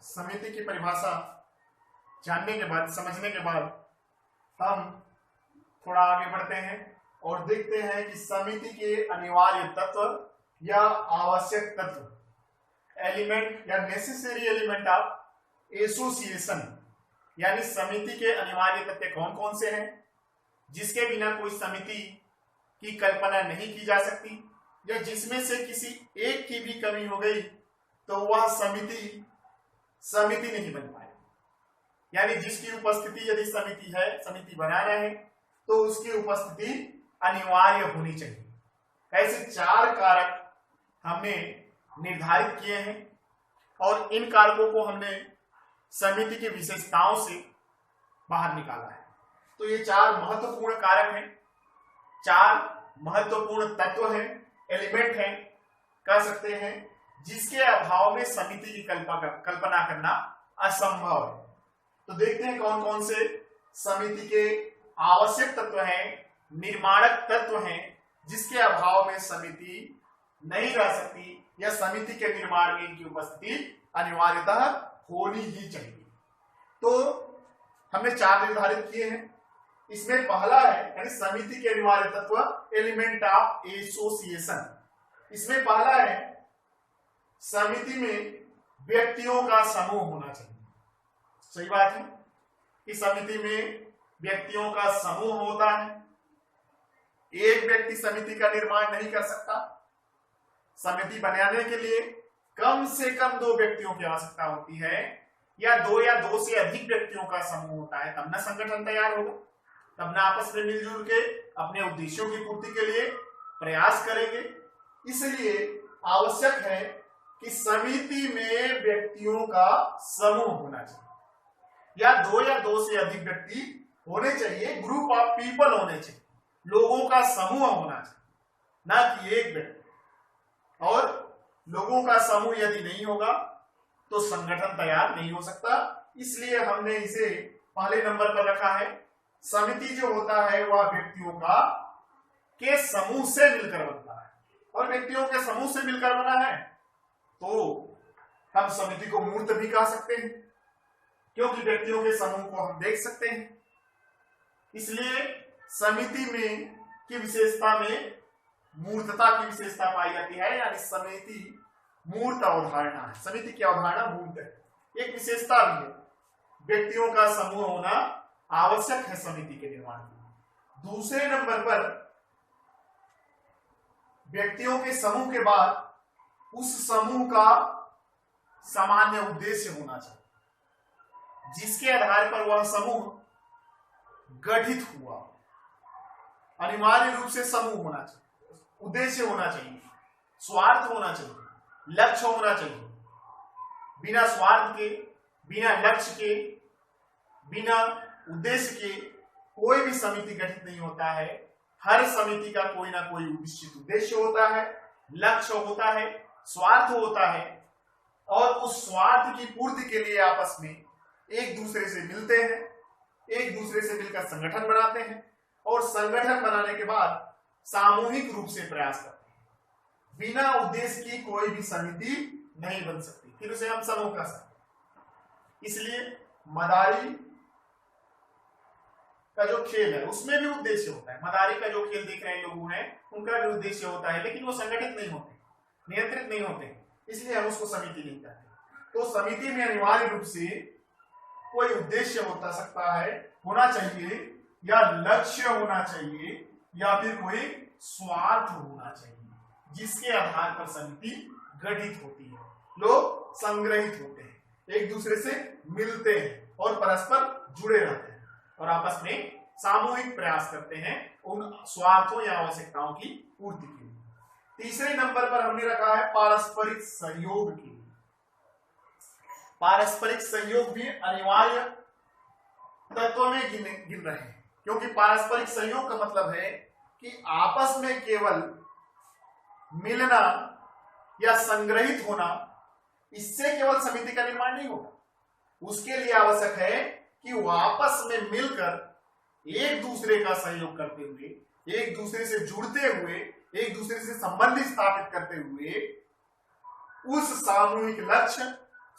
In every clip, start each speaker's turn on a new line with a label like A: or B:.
A: समिति की परिभाषा जानने के बाद, समझने के बाद हम थोड़ा आगे बढ़ते हैं और देखते हैं कि समिति के अनिवार्य तत्व या आवश्यक तत्व, एलिमेंट या नेसेसरी एलिमेंट ऑफ एसोसिएशन, यानी समिति के अनिवार्य तत्व कौन कौन से हैं जिसके बिना कोई समिति की कल्पना नहीं की जा सकती, या जिसमें से किसी एक की भी कमी हो गई तो वह समिति नहीं बन पाए। यानी जिसकी उपस्थिति, यदि समिति है, समिति बना रहे तो उसकी उपस्थिति अनिवार्य होनी चाहिए। ऐसे 4 कारक हमने निर्धारित किए हैं और इन कारकों को हमने समिति की विशेषताओं से बाहर निकाला है। तो ये 4 महत्वपूर्ण कारक हैं, 4 महत्वपूर्ण तत्व हैं, एलिमेंट हैं, कह सकते हैं, जिसके अभाव में समिति की कल्पना करना असंभव है। तो देखते हैं कौन कौन से समिति के आवश्यक तत्व हैं, निर्माणक तत्व हैं, जिसके अभाव में समिति नहीं रह सकती या समिति के निर्माण में इनकी उपस्थिति अनिवार्यतः होनी ही चाहिए। तो हमने 4 निर्धारित किए हैं। इसमें पहला है यानी समिति के अनिवार्य तत्व, एलिमेंट ऑफ एसोसिएशन। इसमें पहला है समिति में व्यक्तियों का समूह होना चाहिए। सही बात है कि समिति में व्यक्तियों का समूह होता है। एक व्यक्ति समिति का निर्माण नहीं कर सकता। समिति बनाने के लिए कम से कम 2 व्यक्तियों की आवश्यकता होती है, या 2 से अधिक व्यक्तियों का समूह होता है, तब ना संगठन तैयार होगा, तब ना आपस में मिलजुल के अपने उद्देश्यों की पूर्ति के लिए प्रयास करेंगे। इसलिए आवश्यक है कि समिति में व्यक्तियों का समूह होना चाहिए, या 2 से अधिक व्यक्ति होने चाहिए, ग्रुप ऑफ पीपल होने चाहिए, लोगों का समूह होना चाहिए, ना कि एक व्यक्ति। और लोगों का समूह यदि नहीं होगा तो संगठन तैयार नहीं हो सकता। इसलिए हमने इसे पहले नंबर पर रखा है। समिति जो होता है वह व्यक्तियों के समूह से मिलकर बनता है, और व्यक्तियों के समूह से मिलकर बना है तो हम समिति को मूर्त भी कह सकते हैं, क्योंकि व्यक्तियों के समूह को हम देख सकते हैं। इसलिए समिति में की विशेषता में मूर्तता की विशेषता पाई जाती है, यानी समिति मूर्त अवधारणा है। समिति की अवधारणा मूर्त है। एक विशेषता भी है, व्यक्तियों का समूह होना आवश्यक है समिति के निर्माण के। दूसरे नंबर पर व्यक्तियों के समूह के बाद उस समूह का सामान्य उद्देश्य होना चाहिए, जिसके आधार पर वह समूह गठित हुआ। अनिवार्य रूप से समूह होना चाहिए, उद्देश्य होना चाहिए, स्वार्थ होना चाहिए, लक्ष्य होना चाहिए। बिना स्वार्थ के, बिना लक्ष्य के, बिना उद्देश्य के कोई भी समिति गठित नहीं होता है। हर समिति का कोई ना कोई निश्चित उद्देश्य होता है, लक्ष्य होता है, स्वार्थ होता है, और उस स्वार्थ की पूर्ति के लिए आपस में एक दूसरे से मिलते हैं, एक दूसरे से मिलकर संगठन बनाते हैं, और संगठन बनाने के बाद सामूहिक रूप से प्रयास करते हैं। बिना उद्देश्य की कोई भी समिति नहीं बन सकती, फिर उसे हम समूह कह सकते हैं। इसलिए मदारी का जो खेल है उसमें भी उद्देश्य होता है। मदारी का जो खेल देख रहे हैं लोग हैं, उनका भी उद्देश्य होता है, लेकिन वो संगठित नहीं होते, नियंत्रित नहीं होते, इसलिए हम उसको समिति नहीं कहते। तो समिति में अनिवार्य रूप से कोई उद्देश्य होता सकता है, होना चाहिए, या लक्ष्य होना चाहिए, या फिर कोई स्वार्थ होना चाहिए, जिसके आधार पर समिति गठित होती है। लोग संग्रहित होते हैं, एक दूसरे से मिलते हैं और परस्पर जुड़े रहते हैं, और आपस में सामूहिक प्रयास करते हैं उन स्वार्थों या आवश्यकताओं की पूर्ति के लिए। तीसरे नंबर पर हमने रखा है पारस्परिक सहयोग के लिए। पारस्परिक सहयोग भी अनिवार्य तत्व में गिन रहे हैं, क्योंकि पारस्परिक सहयोग का मतलब है कि आपस में केवल मिलना या संग्रहित होना, इससे केवल समिति का निर्माण नहीं होगा। उसके लिए आवश्यक है कि वो आपस में मिलकर एक दूसरे का सहयोग करते हुए, एक दूसरे से जुड़ते हुए, एक दूसरे से संबंध स्थापित करते हुए उस सामूहिक लक्ष्य,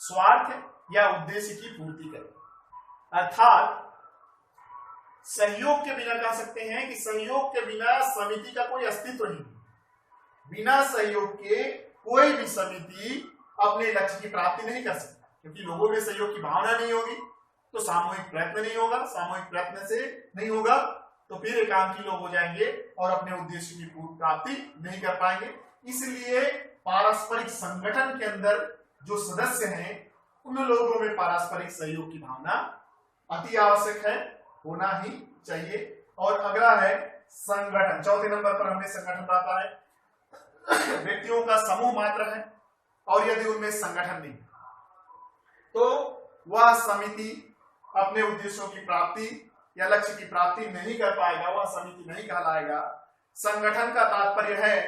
A: स्वार्थ या उद्देश्य की पूर्ति करे। अर्थात सहयोग के बिना कह सकते हैं कि सहयोग के बिना समिति का कोई अस्तित्व नहीं। बिना सहयोग के कोई भी समिति अपने लक्ष्य की प्राप्ति नहीं कर सकता, क्योंकि लोगों में सहयोग की भावना नहीं होगी तो सामूहिक प्रयत्न नहीं होगा, सामूहिक प्रयत्न से नहीं होगा तो फिर एकांकी लोग हो जाएंगे और अपने उद्देश्य की प्राप्ति नहीं कर पाएंगे। इसलिए पारस्परिक संगठन के अंदर जो सदस्य हैं उन लोगों में पारस्परिक सहयोग की भावना अति आवश्यक है, होना ही चाहिए। और अगला है संगठन। चौथे नंबर पर हमें संगठन आता है। व्यक्तियों का समूह मात्र है और यदि उनमें संगठन नहीं तो वह समिति अपने उद्देश्यों की प्राप्ति या लक्ष्य की प्राप्ति नहीं कर पाएगा, वह समिति नहीं कहलाएगा। संगठन का तात्पर्य है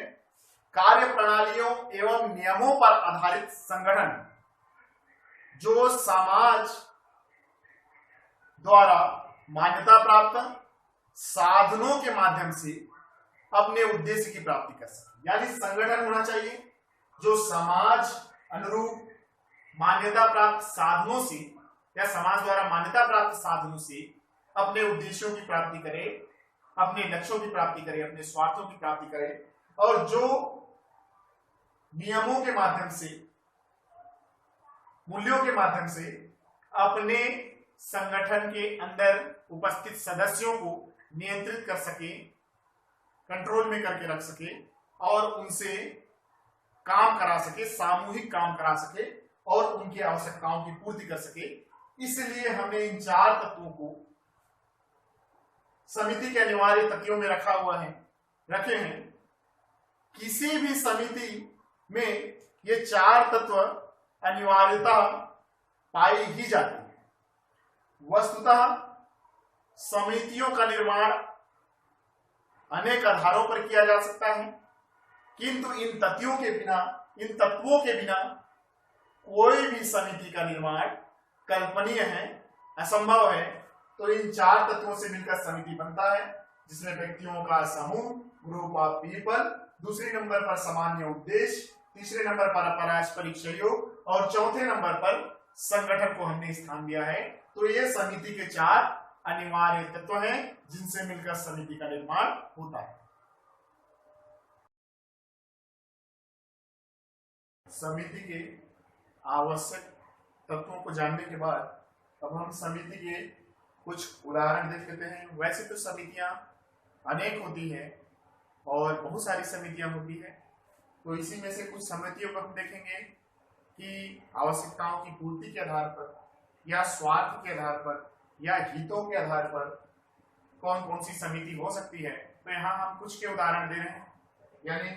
A: कार्य प्रणालियों एवं नियमों पर आधारित संगठन जो समाज द्वारा मान्यता प्राप्त साधनों के माध्यम से अपने उद्देश्य की प्राप्ति कर सके। यानी संगठन होना चाहिए जो समाज अनुरूप मान्यता प्राप्त साधनों से या समाज द्वारा मान्यता प्राप्त साधनों से अपने उद्देश्यों की प्राप्ति करे, अपने लक्ष्यों की प्राप्ति करे, अपने स्वार्थों की प्राप्ति करे, और जो नियमों के माध्यम से, मूल्यों के माध्यम से अपने संगठन के अंदर उपस्थित सदस्यों को नियंत्रित कर सके, कंट्रोल में करके रख सके और उनसे काम करा सके, सामूहिक काम करा सके और उनकी आवश्यकताओं की पूर्ति कर सके। इसलिए हमने इन चार तत्वों को समिति के अनिवार्य तत्वों में रखे हैं। किसी भी समिति में ये चार तत्व अनिवार्यता पाई ही जाती है। वस्तुतः समितियों का निर्माण अनेक आधारों पर किया जा सकता है, किंतु इन तत्वों के बिना कोई भी समिति का निर्माण कल्पनीय है, असंभव है। तो इन चार तत्वों से मिलकर समिति बनता है, जिसमें व्यक्तियों का समूह, ग्रुप ऑफ पीपल, दूसरे नंबर पर सामान्य उद्देश्य, तीसरे नंबर पर पारस्परिक सहयोग और चौथे नंबर पर संगठन को हमने स्थान दिया है। तो ये समिति के चार अनिवार्य तत्व हैं जिनसे मिलकर समिति का निर्माण होता है। समिति के आवश्यक तत्वों को जानने के बाद अब हम समिति के कुछ उदाहरण देख लेते हैं। वैसे तो समितियां अनेक होती हैं और बहुत सारी समितियां होती हैं, तो इसी में से कुछ समितियों को हम देखेंगे कि आवश्यकताओं की पूर्ति के आधार पर या स्वार्थ के आधार पर या हितों के आधार पर कौन कौन सी समिति हो सकती है। तो यहाँ हम कुछ के उदाहरण दे रहे हैं, यानी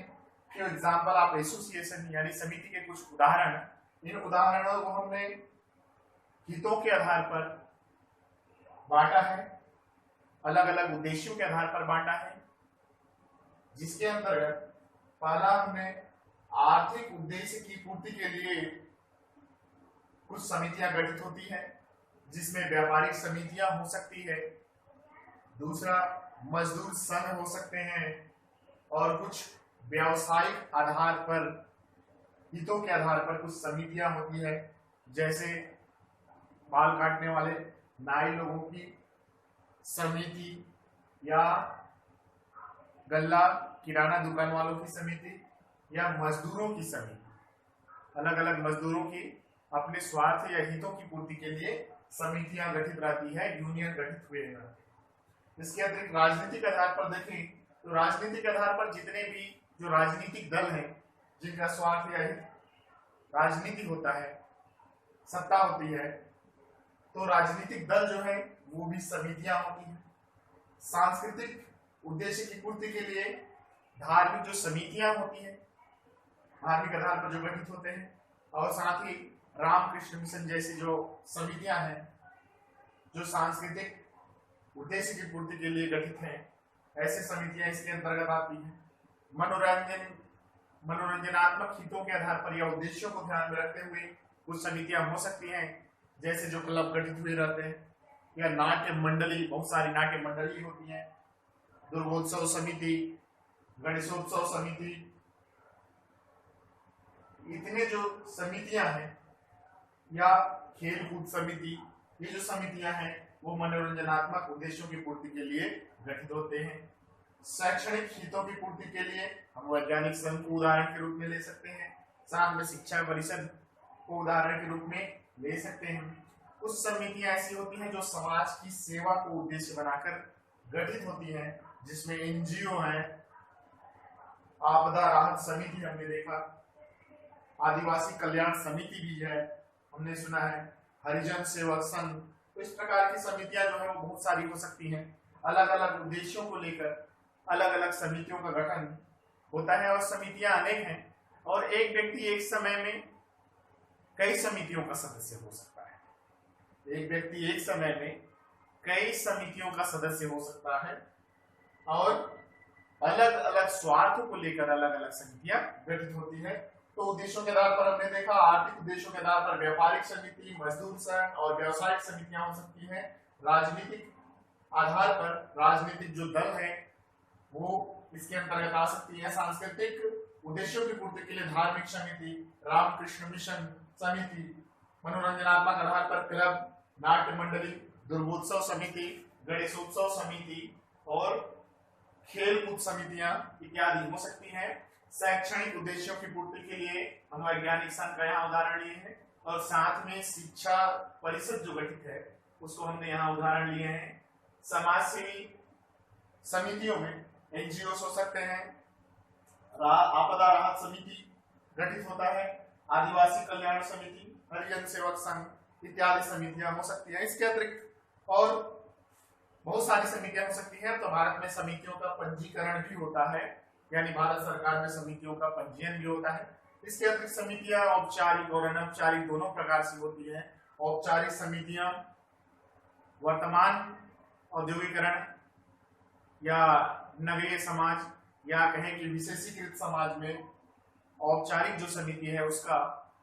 A: एग्जाम्पल ऑफ एसोसिएशन, यानी समिति के कुछ उदाहरण। इन उदाहरणों को हमने हितों के आधार पर बांटा है, अलग अलग उद्देश्यों के आधार पर बांटा है, जिसके अंतर्गत पहला हमने आर्थिक उद्देश्य की पूर्ति के लिए कुछ समितियां गठित होती हैं, जिसमें व्यापारिक समितियां हो सकती है। दूसरा मजदूर संघ हो सकते हैं और कुछ व्यावसायिक आधार पर, हितों के आधार पर कुछ समितियां होती है, जैसे बाल काटने वाले नाई लोगों की समिति या गल्ला किराना दुकान वालों की समिति या मजदूरों की समिति। अलग अलग मजदूरों की अपने स्वार्थ या हितों की पूर्ति के लिए समितियां गठित रहती है, यूनियन गठित हुए हैं। इसके अतिरिक्त राजनीतिक आधार पर देखें तो राजनीतिक आधार पर जितने भी जो राजनीतिक दल हैं जिनका स्वार्थ या हित राजनीति होता है, सत्ता होती है, तो राजनीतिक दल जो है वो भी समितियां होती हैं। सांस्कृतिक उद्देश्य की पूर्ति के लिए धार्मिक जो समितियां होती हैं, धार्मिक आधार पर जो गठित होते हैं, और साथ ही रामकृष्ण मिशन जैसी जो समितियां हैं जो सांस्कृतिक उद्देश्य की पूर्ति के लिए गठित हैं, ऐसे समितियां इसके अंतर्गत आती हैं। मनोरंजनात्मक हितों के आधार पर या उद्देश्यों को ध्यान में रखते हुए कुछ समितियां हो सकती हैं, जैसे जो क्लब गठित हुए रहते हैं, या नाट्य मंडली, बहुत सारी नाट्य मंडली होती हैं, दुर्गोत्सव समिति, गणेशोत्सव समिति। इतने जो समितियां हैं या खेल कूद समिति, ये जो समितियां हैं वो मनोरंजनात्मक उद्देश्यों की पूर्ति के लिए गठित होते हैं। शैक्षणिक हितों की पूर्ति के लिए हम वैज्ञानिक संघ को उदाहरण के रूप में ले सकते हैं, साथ में शिक्षा परिषद को उदाहरण के रूप में ले सकते हैं। कुछ समितियां ऐसी होती हैं जो समाज की सेवा को उद्देश्य बनाकर गठित होती हैं, जिसमें एनजीओ है, आपदा राहत समिति हमने देखा, आदिवासी कल्याण समिति भी है हमने सुना है, हरिजन सेवक संघ। तो इस प्रकार की समितियां जो है वो बहुत सारी हो सकती हैं। अलग अलग उद्देश्यों को लेकर अलग अलग समितियों का गठन होता है और समितियां अनेक हैं और एक व्यक्ति एक समय में कई समितियों का सदस्य हो सकता है। एक व्यक्ति एक समय में कई समितियों का सदस्य हो सकता है और अलग अलग स्वार्थों को लेकर अलग अलग समितियां गठित होती है। तो उद्देश्यों के आधार पर हमने देखा, आर्थिक उद्देश्यों के आधार पर व्यापारिक समिति, मजदूर संघ और व्यावसायिक समितियां हो सकती हैं। राजनीतिक आधार पर राजनीतिक जो दल है वो इसके अंतर्गत आ सकती है। सांस्कृतिक उद्देश्यों की पूर्ति के लिए धार्मिक समिति, रामकृष्ण मिशन समिति, मनोरंजनात्मक आधार पर क्लब, नाट्य मंडली, दुर्गोत्सव समिति, गणेशोत्सव समिति और खेल कूद समितियां इत्यादि हो सकती हैं। शैक्षणिक उद्देश्यों की पूर्ति के लिए हम वैज्ञानिक संघ का यहाँ उदाहरण लिए हैं और साथ में शिक्षा परिषद जो गठित है उसको हमने यहाँ उदाहरण लिए हैं। समाज सेवी समितियों में एनजीओ हो सकते हैं, आपदा राहत समिति गठित होता है, आदिवासी कल्याण समिति, हरिजन सेवक संघ इत्यादि समितियां हो सकती हैं। इसके अतिरिक्त और बहुत सारी समितियां हो सकती हैं। तो भारत में समितियों का पंजीकरण भी होता है, यानी भारत सरकार में समितियों का पंजीयन भी होता है। इसके अतिरिक्त समितियां औपचारिक और अनौपचारिक दोनों प्रकार से होती है। औपचारिक समितियां वर्तमान औद्योगिकरण या नगरीय समाज या कहें कि विशेषीकृत समाज में औपचारिक जो समिति है उसका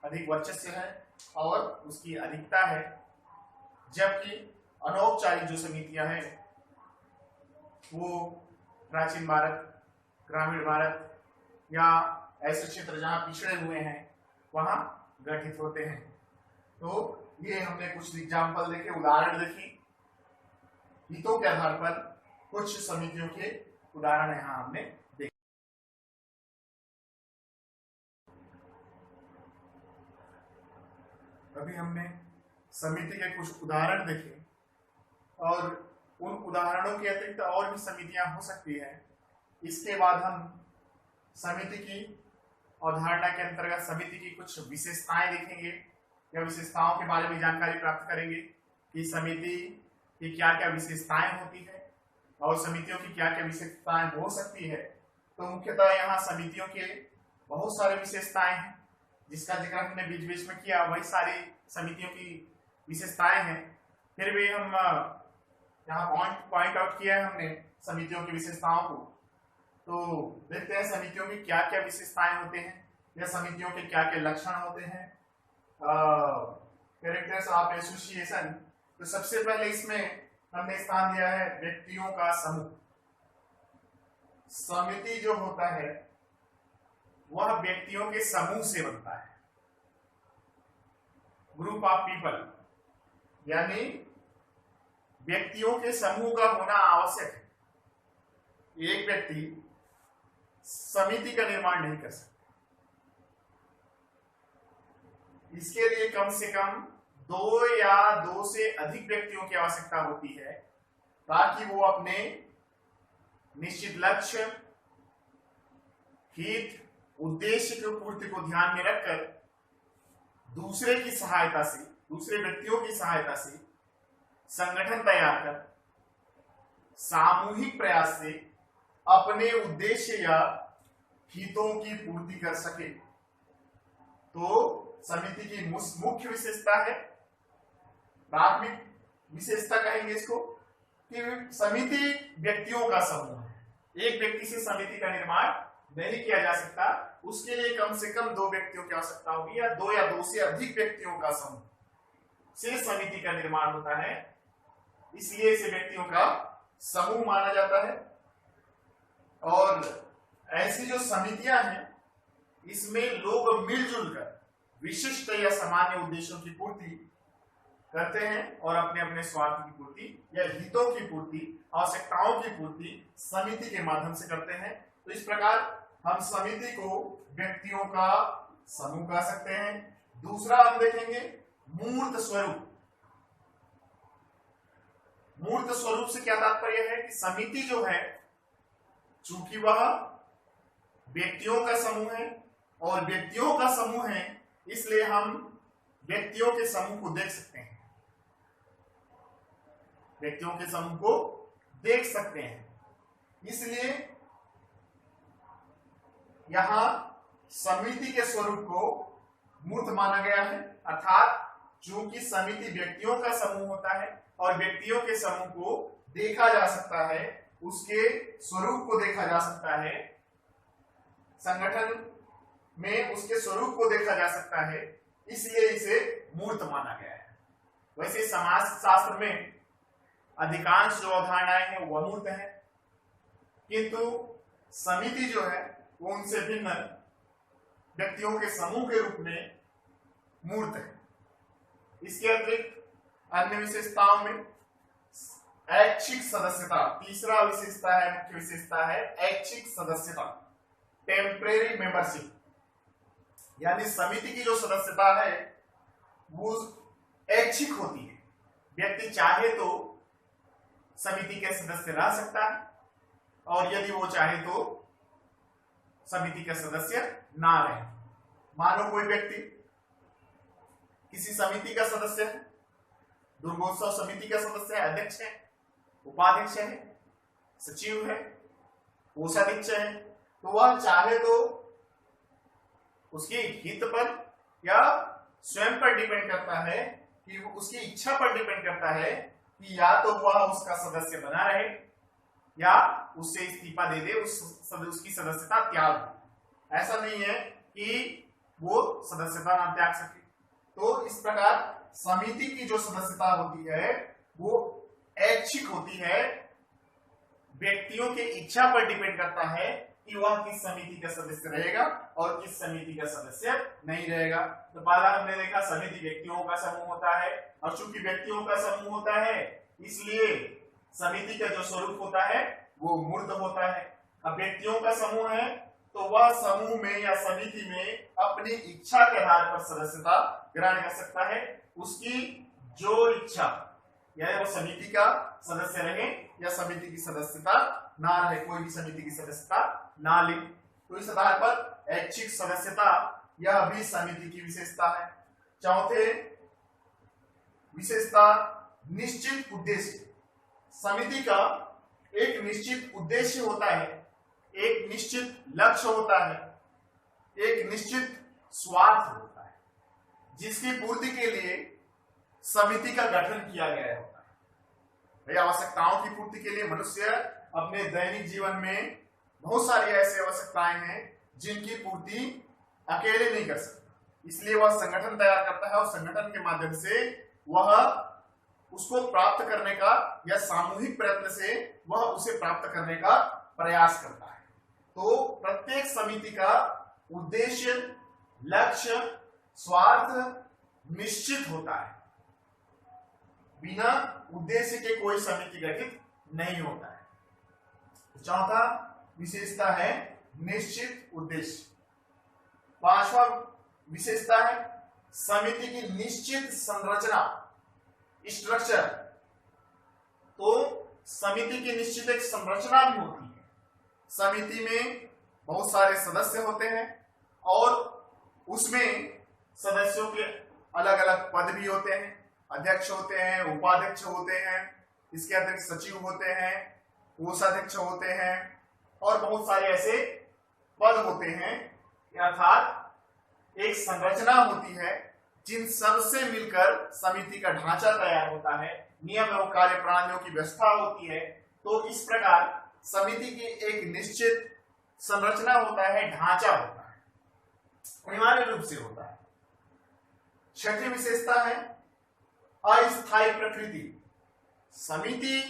A: अधिक वर्चस्व है और उसकी अधिकता है, जबकि अनौपचारिक जो समितियां हैं वो प्राचीन भारत, ग्रामीण भारत या ऐसे क्षेत्र जहां पिछड़े हुए हैं वहां गठित होते हैं। तो ये हमने कुछ एग्जाम्पल देखे, उदाहरण देखे, हितों के आधार पर कुछ समितियों के उदाहरण यहाँ हमने देखे। अभी हमने समिति के कुछ उदाहरण देखे और उन उदाहरणों के अतिरिक्त और भी समितियां हो सकती है। इसके बाद हम समिति की अवधारणा के अंतर्गत समिति की कुछ विशेषताएं देखेंगे या विशेषताओं के बारे में जानकारी प्राप्त करेंगे कि समिति की क्या क्या विशेषताएं होती है और समितियों की क्या क्या विशेषताएं हो सकती है। तो मुख्यतः यहाँ समितियों के बहुत सारे विशेषताएं हैं जिसका जिक्र हमने बीच बीच में किया, वही सारी समितियों की विशेषताएं हैं। फिर भी हम यहाँ पॉइंट आउट किया है हमने समितियों की विशेषताओं को। तो देखते हैं समितियों की क्या क्या विशेषताएं होते हैं या समितियों के क्या क्या लक्षण होते हैं। कैरेक्टर्स ऑफ एसोसिएशन, तो सबसे पहले इसमें हमने स्थान दिया है व्यक्तियों का समूह। समिति जो होता है वह व्यक्तियों के समूह से बनता है, ग्रुप ऑफ पीपल, यानी व्यक्तियों के समूह का होना आवश्यक है। एक व्यक्ति समिति का निर्माण नहीं कर सकता, इसके लिए कम से कम 2 या 2 से अधिक व्यक्तियों की आवश्यकता होती है ताकि वो अपने निश्चित लक्ष्य, हित, उद्देश्य की पूर्ति को ध्यान में रखकर दूसरे की सहायता से, दूसरे व्यक्तियों की सहायता से संगठन तैयार कर सामूहिक प्रयास से अपने उद्देश्य या हितों की पूर्ति कर सके। तो समिति की मुख्य विशेषता है, प्राथमिक विशेषता कहेंगे इसको, कि समिति व्यक्तियों का समूह है। एक व्यक्ति से समिति का निर्माण नहीं किया जा सकता, उसके लिए कम से कम 2 व्यक्तियों की आवश्यकता होगी या 2 या 2 से अधिक व्यक्तियों का समूह से समिति का निर्माण होता है, इसलिए इसे व्यक्तियों का समूह माना जाता है। और ऐसी जो समितियां हैं इसमें लोग मिलजुल कर विशिष्ट या सामान्य उद्देश्यों की पूर्ति करते हैं और अपने अपने स्वार्थ की पूर्ति या हितों की पूर्ति, आवश्यकताओं की पूर्ति समिति के माध्यम से करते हैं। तो इस प्रकार हम समिति को व्यक्तियों का समूह कह सकते हैं। दूसरा हम देखेंगे मूर्त स्वरूप। मूर्त स्वरूप से क्या तात्पर्य है कि समिति जो है, चूंकि वह व्यक्तियों का समूह है और व्यक्तियों का समूह है, इसलिए हम व्यक्तियों के समूह को देख सकते हैं, व्यक्तियों के समूह को देख सकते हैं। इसलिए यहां समिति के स्वरूप को मूर्त माना गया है, अर्थात चूंकि समिति व्यक्तियों का समूह होता है और व्यक्तियों के समूह को देखा जा सकता है, उसके स्वरूप को देखा जा सकता है, संगठन में उसके स्वरूप को देखा जा सकता है, इसलिए इसे मूर्त माना गया है। वैसे समाज शास्त्र में अधिकांश जो अवधारणाएं हैं वह मूर्त है, किंतु समिति जो है वो उनसे भिन्न व्यक्तियों के समूह के रूप में मूर्त है। इसके अतिरिक्त अन्य विशेषताओं में ऐच्छिक सदस्यता, तीसरा विशेषता है, मुख्य विशेषता है ऐच्छिक सदस्यता, टेम्परेरी मेंबरशिप। यानी समिति की जो सदस्यता है वो ऐच्छिक होती है, व्यक्ति चाहे तो समिति के सदस्य रह सकता है और यदि वो चाहे तो समिति का सदस्य ना रहे। मानो कोई व्यक्ति किसी समिति का सदस्य है, दुर्गोत्सव समिति का सदस्य है, अध्यक्ष है, उपाध्यक्ष है, सचिव है, कोषाध्यक्ष है, तो वह चाहे तो उसके हित पर या स्वयं पर डिपेंड करता है कि उसकी इच्छा पर डिपेंड करता है कि या तो वह उसका सदस्य बना रहे या उससे इस्तीफा दे दे, उसकी सदस्यता त्याग दे। ऐसा नहीं है कि वो सदस्यता ना त्याग सके। तो इस प्रकार समिति की जो सदस्यता होती है वो ऐच्छिक होती है, व्यक्तियों के इच्छा पर डिपेंड करता है कि वह किस समिति का सदस्य रहेगा और किस समिति का सदस्य नहीं रहेगा। तो पहला हमने देखा समिति व्यक्तियों का समूह होता है, और चूंकि व्यक्तियों का समूह होता है इसलिए समिति का जो स्वरूप होता है वो मूर्त होता है। अब व्यक्तियों का समूह है तो वह समूह में या समिति में अपनी इच्छा के आधार पर सदस्यता ग्रहण कर सकता है। उसकी जो इच्छा, यानी वो समिति का सदस्य रहे या समिति की सदस्यता ना रहे, कोई भी समिति की सदस्यता ना ले। तो इस आधार पर ऐच्छिक सदस्यता यह भी समिति की विशेषता है। चौथे विशेषता निश्चित उद्देश्य। समिति का एक निश्चित उद्देश्य होता है, एक निश्चित लक्ष्य होता है, एक निश्चित स्वार्थ होता है, जिसकी पूर्ति के लिए समिति का गठन किया गया होता है। भाई आवश्यकताओं की पूर्ति के लिए मनुष्य अपने दैनिक जीवन में बहुत सारी ऐसी आवश्यकताएं हैं जिनकी पूर्ति अकेले नहीं कर सकता, इसलिए वह संगठन तैयार करता है और संगठन के माध्यम से वह उसको प्राप्त करने का या सामूहिक प्रयत्न से वह उसे प्राप्त करने का प्रयास करता है। तो प्रत्येक समिति का उद्देश्य, लक्ष्य, स्वार्थ निश्चित होता है। बिना उद्देश्य के कोई समिति गठित नहीं होता है। चौथा विशेषता है निश्चित उद्देश्य। पांचवा विशेषता है समिति की निश्चित संरचना, स्ट्रक्चर। तो समिति की निश्चित एक संरचना भी होती है। समिति में बहुत सारे सदस्य होते हैं और उसमें सदस्यों के अलग अलग पद भी होते हैं, अध्यक्ष होते हैं, उपाध्यक्ष होते हैं, इसके अतिरिक्त सचिव होते हैं, कोषाध्यक्ष होते हैं और बहुत सारे ऐसे पद होते हैं। अर्थात एक संरचना होती है जिन सबसे मिलकर समिति का ढांचा तैयार होता है, नियम एवं कार्य प्रणालियों की व्यवस्था होती है। तो इस प्रकार समिति की एक निश्चित संरचना होता है, ढांचा होता है, अनिवार्य रूप से होता है। छठी विशेषता है अस्थायी प्रकृति। समिति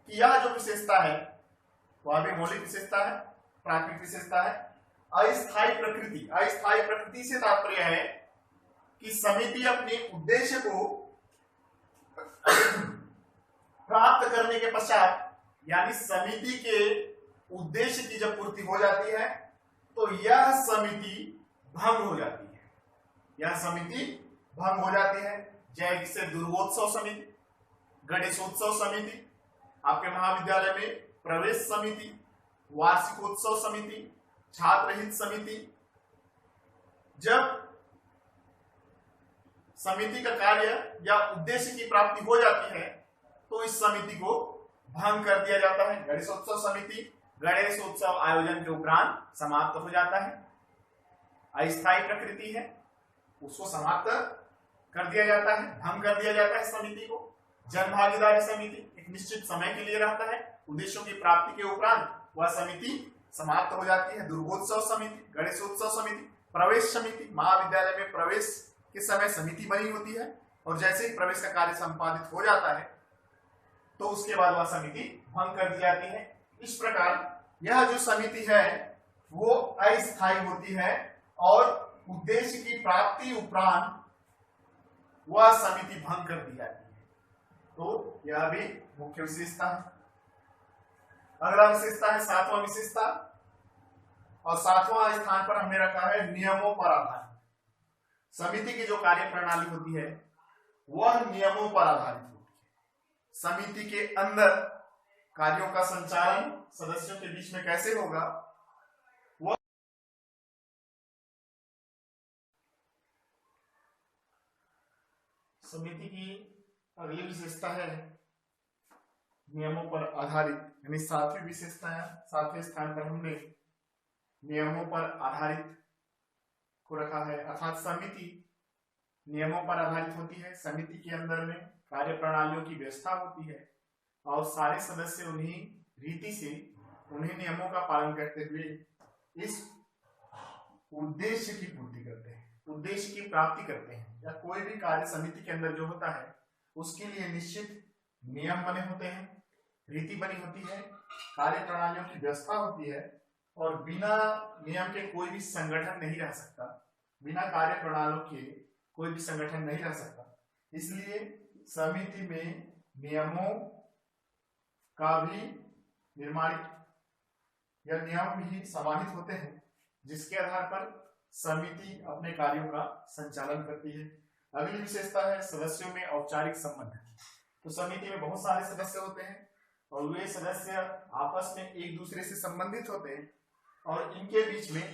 A: की यह जो विशेषता है वह भी मौलिक विशेषता है, प्राकृतिक विशेषता है। अस्थायी प्रकृति, अस्थायी प्रकृति से तात्पर्य है कि समिति अपने उद्देश्य को प्राप्त करने के पश्चात, यानी समिति के उद्देश्य की जब पूर्ति हो जाती है तो यह समिति भंग हो जाती है, यह समिति भंग हो जाती है। जैसे दुर्गोत्सव समिति, गणेशोत्सव समिति, आपके महाविद्यालय में प्रवेश समिति, वार्षिकोत्सव समिति, छात्र हित समिति। जब समिति का कार्य या उद्देश्य की प्राप्ति हो जाती है तो इस समिति को भंग कर दिया जाता है। गणेशोत्सव समिति गणेशोत्सव आयोजन के उपरांत समाप्त हो जाता है, अस्थायी प्रकृति है, उसको समाप्त कर दिया जाता है, भंग कर दिया जाता है समिति को। जन भागीदारी समिति एक निश्चित समय के लिए रहता है, उद्देश्यों की प्राप्ति के उपरांत वह समिति समाप्त हो जाती है। दुर्गोत्सव समिति, गणेशोत्सव समिति, प्रवेश समिति, महाविद्यालय में प्रवेश के समय समिति बनी होती है और जैसे ही प्रवेश का कार्य संपादित हो जाता है तो उसके बाद वह समिति भंग कर दी जाती है। इस प्रकार यह जो समिति है वो अस्थायी होती है और उद्देश्य की प्राप्ति उपरांत वह समिति भंग कर दी जाती है। तो यह भी मुख्य विशेषता है। अगला विशेषता है सातवां विशेषता, और सातवां स्थान पर हमने रखा है नियमों पर आधारित। समिति की जो कार्य प्रणाली होती है वह नियमों पर आधारित होती है। समिति के अंदर कार्यों का संचालन सदस्यों के बीच में कैसे होगा, वह समिति की अगली विशेषता है नियमों पर आधारित, यानी सातवीं विशेषता है। सातवें स्थान पर हमने नियमों पर आधारित को रखा है, अर्थात समिति नियमों पर आधारित होती है। समिति के अंदर में कार्य प्रणालियों की व्यवस्था होती है और सारे सदस्य उन्हीं रीति से उन्हीं नियमों का पालन करते हुए इस उद्देश्य की पूर्ति करते हैं, उद्देश्य की प्राप्ति करते हैं। या कोई भी कार्य समिति के अंदर जो होता है उसके लिए निश्चित नियम बने होते हैं, रीति बनी होती है, कार्य प्रणालियों की व्यवस्था होती है और बिना नियम के कोई भी संगठन नहीं रह सकता, बिना कार्य प्रणालियों के कोई भी संगठन नहीं रह सकता। इसलिए समिति में नियमों का भी निर्माण या नियम भी समाहित होते हैं जिसके आधार पर समिति अपने कार्यों का संचालन करती है। अगली विशेषता है सदस्यों में औपचारिक संबंध। तो समिति में बहुत सारे सदस्य होते हैं और वे सदस्य आपस में एक दूसरे से संबंधित होते हैं और इनके बीच में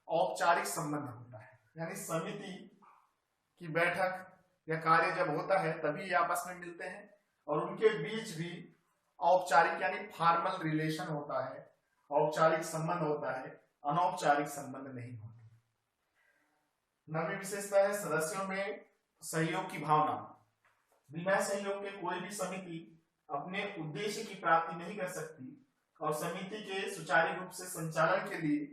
A: औपचारिक संबंध होता है। यानी समिति की बैठक या कार्य जब होता है तभी ये आपस में मिलते हैं और उनके बीच भी औपचारिक यानी फॉर्मल रिलेशन होता है, औपचारिक संबंध होता है, अनौपचारिक संबंध नहीं होते। नवीं विशेषता है सदस्यों में सहयोग की भावना। बिना सहयोग के कोई भी समिति अपने उद्देश्य की प्राप्ति नहीं कर सकती और समिति के सुचारू रूप से संचालन के लिए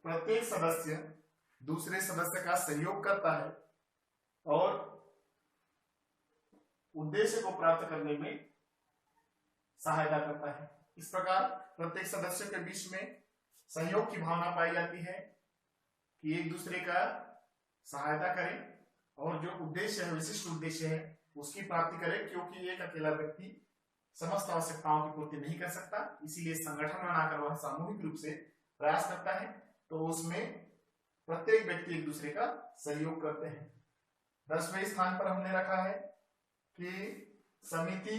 A: प्रत्येक सदस्य दूसरे सदस्य का सहयोग करता है और उद्देश्य को प्राप्त करने में सहायता करता है। इस प्रकार प्रत्येक सदस्य के बीच में सहयोग की भावना पाई जाती है कि एक दूसरे का सहायता करें और जो उद्देश्य है, विशिष्ट उद्देश्य है, उसकी प्राप्ति करें, क्योंकि एक अकेला व्यक्ति समस्त आवश्यकताओं की पूर्ति नहीं कर सकता। इसीलिए संगठन बनाकर वह सामूहिक रूप से प्रयास करता है तो उसमें प्रत्येक व्यक्ति एक दूसरे का सहयोग करते हैं। 10वें स्थान पर हमने रखा है कि समिति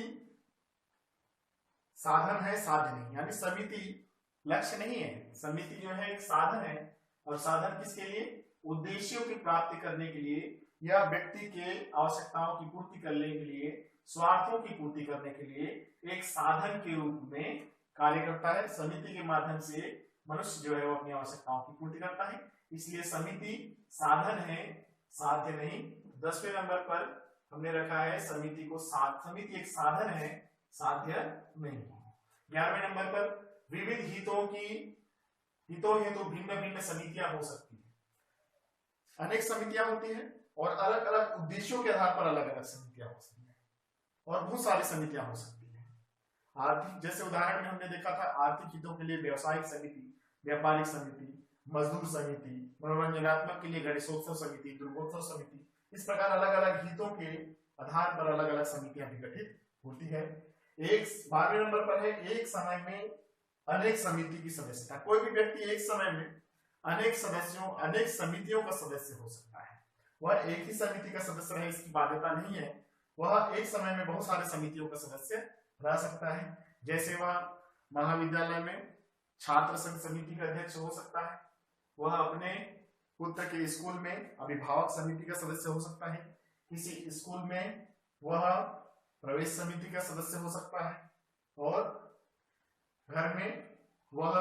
A: साधन है, साध्य नहीं। यानी समिति लक्ष्य नहीं है, समिति जो है एक साधन है और साधन किसके लिए? उद्देश्यों की प्राप्ति करने के लिए या व्यक्ति के आवश्यकताओं की पूर्ति करने के लिए, स्वार्थों की पूर्ति करने के लिए एक साधन के रूप में कार्य करता है। समिति के माध्यम से मनुष्य जो है वो अपनी आवश्यकताओं की पूर्ति करता है। इसलिए समिति साधन है, साध्य नहीं। 10वें नंबर पर हमने रखा है समिति को समिति एक साधन है, साध्य नहीं। 11वें नंबर पर विविध हितों हेतु भिन्न भिन्न समितियां हो सकती है। अनेक समितियां होती हैं और अलग अलग उद्देश्यों के आधार पर अलग अलग समितियां हो सकती हैं और बहुत सारी समितियां हो सकती हैं। आर्थिक, जैसे उदाहरण में हमने देखा था आर्थिक हितों के लिए व्यवसायिक समिति, व्यापारिक समिति, मजदूर समिति, मनोरंजनात्मक के लिए गणेशोत्सव समिति, दुर्गोत्सव समिति, इस प्रकार अलग अलग हितों के आधार पर अलग अलग समितियां भी गठित होती है। एक 12वें नंबर पर है एक समय में अनेक समिति की सदस्यता। कोई भी व्यक्ति एक समय में अनेक समितियों का सदस्य हो सकता है। वह एक ही समिति का सदस्य रहे इसकी बाध्यता नहीं है, वह एक समय में बहुत सारे समितियों का सदस्य रह सकता है। जैसे वह महाविद्यालय में छात्र संघ समिति का अध्यक्ष हो सकता है, वह अपने पुत्र के स्कूल में अभिभावक समिति का सदस्य हो सकता है, किसी स्कूल में वह प्रवेश समिति का सदस्य हो सकता है, और घर में वह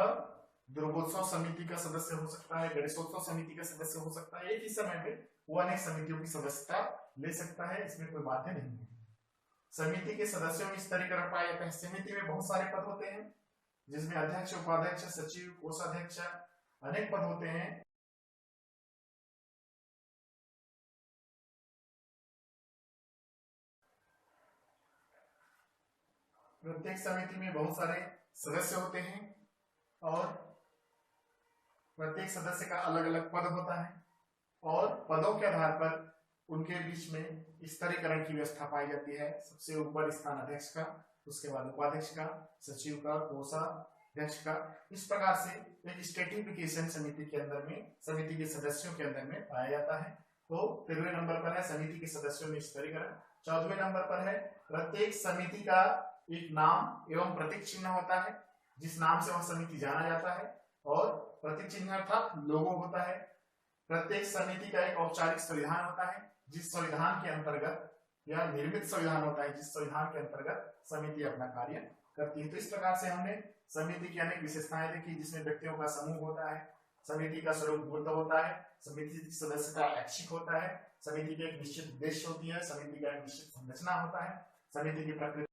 A: दुर्गोत्सव समिति का सदस्य हो सकता है, गणेशोत्सव समिति का सदस्य हो सकता है। एक ही समय में वो अनेक समितियों की सदस्यता ले सकता है, इसमें कोई बाध्य नहीं है। समिति के सदस्यों में स्तरीकरण पाया जाता है। समिति में बहुत सारे पद होते हैं, जिसमें अध्यक्ष, उपाध्यक्ष, सचिव, कोषाध्यक्ष, अनेक पद होते हैं। प्रत्येक समिति में बहुत सारे सदस्य होते हैं और प्रत्येक सदस्य का अलग अलग पद होता है, और पदों के आधार पर उनके बीच में स्तरीकरण की व्यवस्था पाई जाती है। सबसे ऊपर स्थान अध्यक्ष का, उसके बाद उपाध्यक्ष का, सचिव का, कोषाध्यक्ष का। इस प्रकार से एक स्ट्रेटिफिकेशन समिति के अंदर में, समिति के सदस्यों के अंदर में पाया जाता है। तो 13वें नंबर पर है समिति के सदस्यों में स्तरीकरण। 14वें नंबर पर है प्रत्येक समिति का एक नाम एवं प्रतीक चिन्ह होता है, जिस नाम से वह समिति जाना जाता है, और प्रतीक चिन्ह अर्थात लोगो होता है। प्रत्येक समिति का एक औपचारिक संविधान होता है, जिस संविधान के अंतर्गत, या निर्मित संविधान होता है, जिस संविधान के अंतर्गत समिति अपना कार्य करती है। तो इस प्रकार से हमने समिति की अनेक विशेषताएं देखी, जिसमें व्यक्तियों का समूह होता है, समिति का स्वरूप मूर्त होता है, समिति की सदस्यता ऐच्छिक होता है, समिति की एक निश्चित उद्देश्य होती है, समिति का एक निश्चित संरचना होता है, समिति की प्रकृति